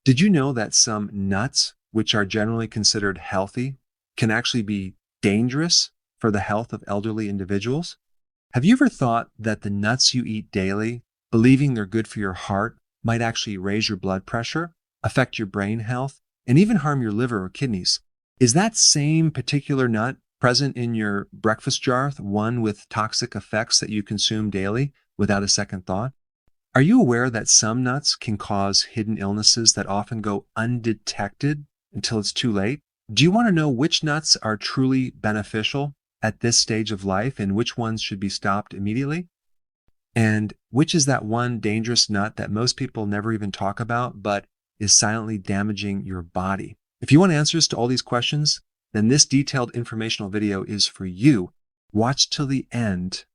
Did you know that some nuts, which are generally considered healthy, can actually be dangerous for the health of elderly individuals? Have you ever thought that the nuts you eat daily, believing they're good for your heart, might actually raise your blood pressure, affect your brain health, and even harm your liver or kidneys? Is that same particular nut present in your breakfast jar, one with toxic effects that you consume daily without a second thought? Are you aware that some nuts can cause hidden illnesses that often go undetected until it's too late? Do you want to know which nuts are truly beneficial at this stage of life and which ones should be stopped immediately? And which is that one dangerous nut that most people never even talk about, but is silently damaging your body? If you want answers to all these questions, then this detailed informational video is for you. Watch till the end,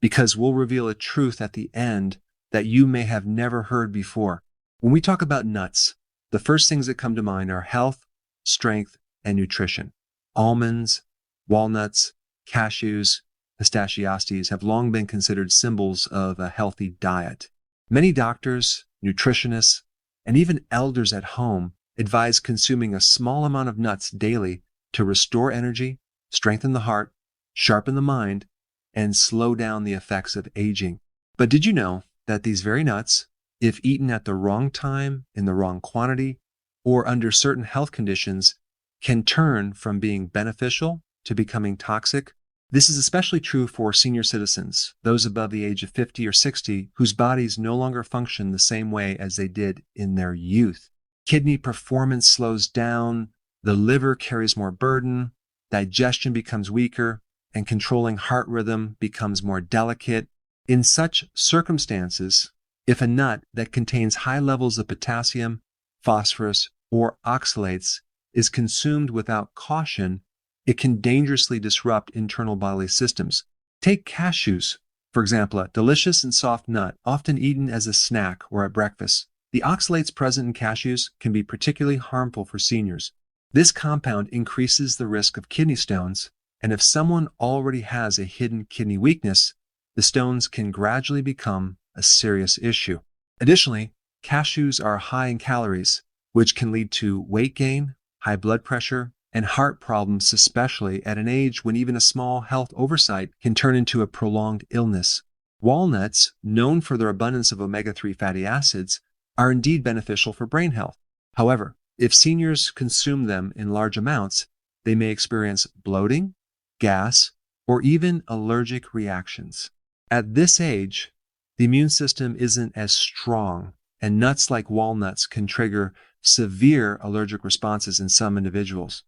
because we'll reveal a truth at the end that you may have never heard before. When we talk about nuts, the first things that come to mind are health, strength, and nutrition. Almonds, walnuts, cashews, pistachiostes have long been considered symbols of a healthy diet. Many doctors, nutritionists, and even elders at home advise consuming a small amount of nuts daily to restore energy, strengthen the heart, sharpen the mind, and slow down the effects of aging. But did you know that these very nuts, if eaten at the wrong time, in the wrong quantity, or under certain health conditions, can turn from being beneficial to becoming toxic? This is especially true for senior citizens, those above the age of 50 or 60, whose bodies no longer function the same way as they did in their youth. Kidney performance slows down, the liver carries more burden, digestion becomes weaker, and controlling heart rhythm becomes more delicate. In such circumstances, if a nut that contains high levels of potassium, phosphorus, or oxalates is consumed without caution, it can dangerously disrupt internal bodily systems. Take cashews, for example, a delicious and soft nut, often eaten as a snack or at breakfast. The oxalates present in cashews can be particularly harmful for seniors. This compound increases the risk of kidney stones, and if someone already has a hidden kidney weakness, the stones can gradually become a serious issue. Additionally, cashews are high in calories, which can lead to weight gain, high blood pressure, and heart problems, especially at an age when even a small health oversight can turn into a prolonged illness. Walnuts, known for their abundance of omega-3 fatty acids, are indeed beneficial for brain health. However, if seniors consume them in large amounts, they may experience bloating, gas, or even allergic reactions. At this age, the immune system isn't as strong, and nuts like walnuts can trigger severe allergic responses in some individuals.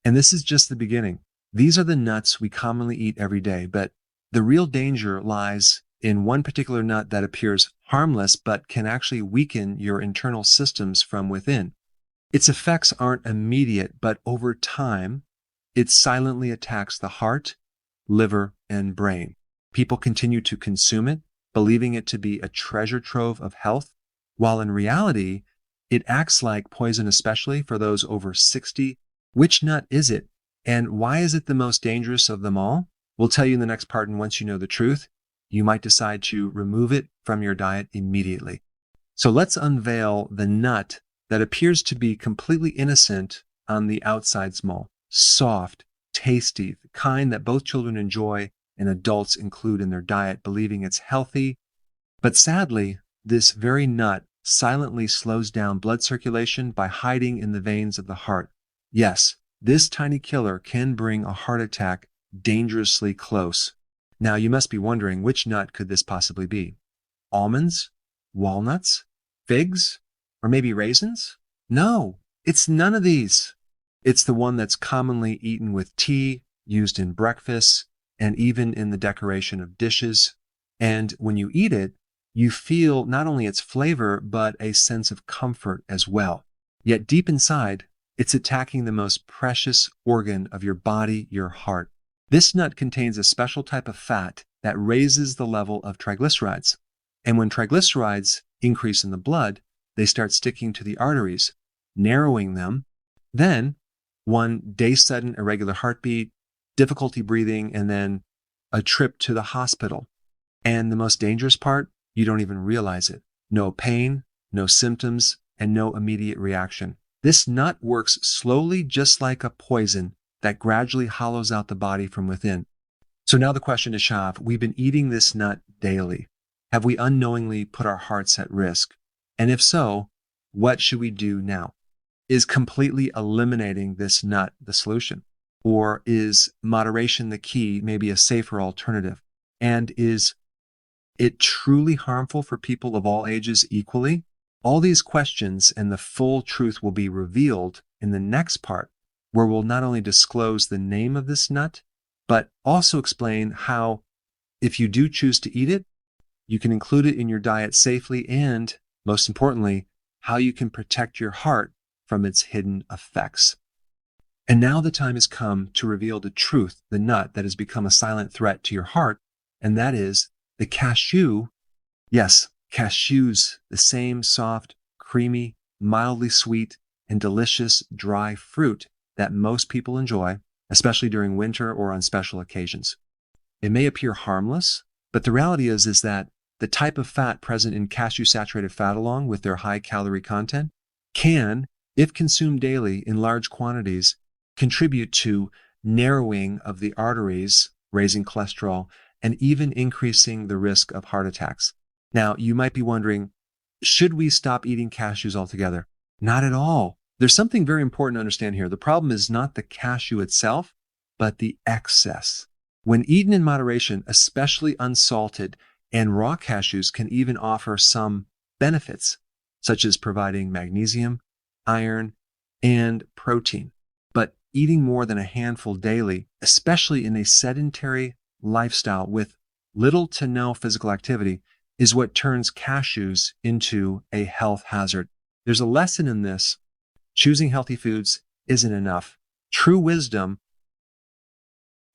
And this is just the beginning. These are the nuts we commonly eat every day, but the real danger lies in one particular nut that appears harmless but can actually weaken your internal systems from within. Its effects aren't immediate, but over time, it silently attacks the heart, liver, and brain. People continue to consume it, believing it to be a treasure trove of health, while in reality, it acts like poison, especially for those over 60. Which nut is it? And why is it the most dangerous of them all? We'll tell you in the next part, and once you know the truth, you might decide to remove it from your diet immediately. So let's unveil the nut that appears to be completely innocent on the outside small, soft, tasty, the kind that both children enjoy and adults include in their diet, believing it's healthy. But sadly, this very nut silently slows down blood circulation by hiding in the veins of the heart. Yes, this tiny killer can bring a heart attack dangerously close. Now you must be wondering, which nut could this possibly be? Almonds? Walnuts? Figs? Or maybe raisins? No, it's none of these. It's the one that's commonly eaten with tea, used in breakfast, and even in the decoration of dishes. And when you eat it, you feel not only its flavor, but a sense of comfort as well. Yet deep inside, it's attacking the most precious organ of your body, your heart. This nut contains a special type of fat that raises the level of triglycerides. And when triglycerides increase in the blood, they start sticking to the arteries, narrowing them. Then, one day sudden irregular heartbeat, difficulty breathing, and then a trip to the hospital. And the most dangerous part, you don't even realize it. No pain, no symptoms, and no immediate reaction. This nut works slowly, just like a poison that gradually hollows out the body from within. So now the question is, Shav, we've been eating this nut daily. Have we unknowingly put our hearts at risk? And if so, what should we do now? Is completely eliminating this nut the solution? Or is moderation the key, maybe a safer alternative? And is it truly harmful for people of all ages equally? All these questions and the full truth will be revealed in the next part, where we'll not only disclose the name of this nut, but also explain how, if you do choose to eat it, you can include it in your diet safely, and most importantly, how you can protect your heart from its hidden effects. And now the time has come to reveal the truth, the nut that has become a silent threat to your heart, and that is the cashew. Yes, cashews, the same soft, creamy, mildly sweet, and delicious dry fruit that most people enjoy, especially during winter or on special occasions. It may appear harmless, but the reality is that the type of fat present in cashew-saturated fat, along with their high calorie content, can, if consumed daily in large quantities, contribute to narrowing of the arteries, raising cholesterol, and even increasing the risk of heart attacks. Now, you might be wondering, should we stop eating cashews altogether? Not at all. There's something very important to understand here. The problem is not the cashew itself, but the excess. When eaten in moderation, especially unsalted, and raw cashews can even offer some benefits, such as providing magnesium, iron, and protein. But eating more than a handful daily, especially in a sedentary lifestyle with little to no physical activity, is what turns cashews into a health hazard. There's a lesson in this. Choosing healthy foods isn't enough. True wisdom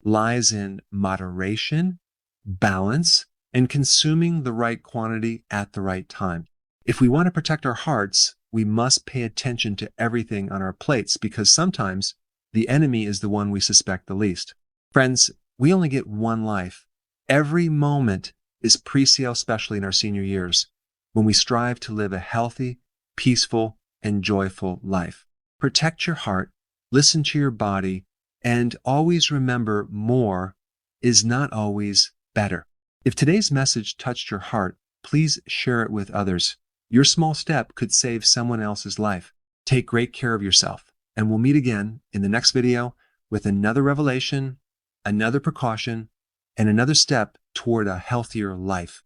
lies in moderation, balance, and consuming the right quantity at the right time. If we want to protect our hearts, we must pay attention to everything on our plates, because sometimes the enemy is the one we suspect the least. Friends, we only get one life. Every moment is pre-sale, especially in our senior years, when we strive to live a healthy, peaceful, and joyful life. Protect your heart, listen to your body, and always remember more is not always better. If today's message touched your heart, please share it with others. Your small step could save someone else's life. Take great care of yourself, and we'll meet again in the next video with another revelation, another precaution, and another step toward a healthier life.